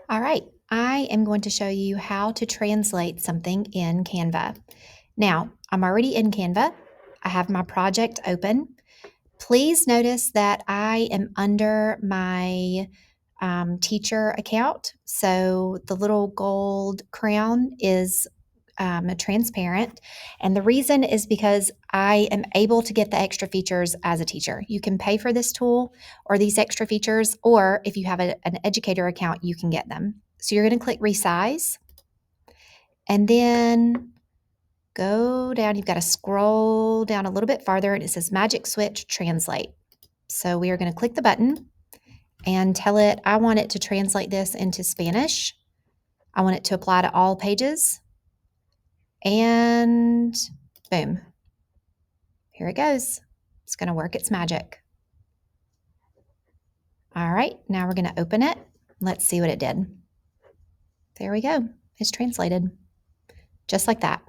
All right, I am going to show you how to translate something in Canva. Now, I'm already in Canva. I have my project open. Please notice that I am under my teacher account. So the little gold crown is transparent. And the reason is because I am able to get the extra features as a teacher. You can pay for this tool or these extra features, or if you have an educator account, you can get them. So you're going to click resize and then go down. You've got to scroll down a little bit farther and it says magic switch translate. So we are going to click the button and tell it I want it to translate this into Spanish. I want it to apply to all pages. And boom, here it goes. It's going to work its magic. All right, now we're going to open it. Let's see what it did. There we go. It's translated just like that.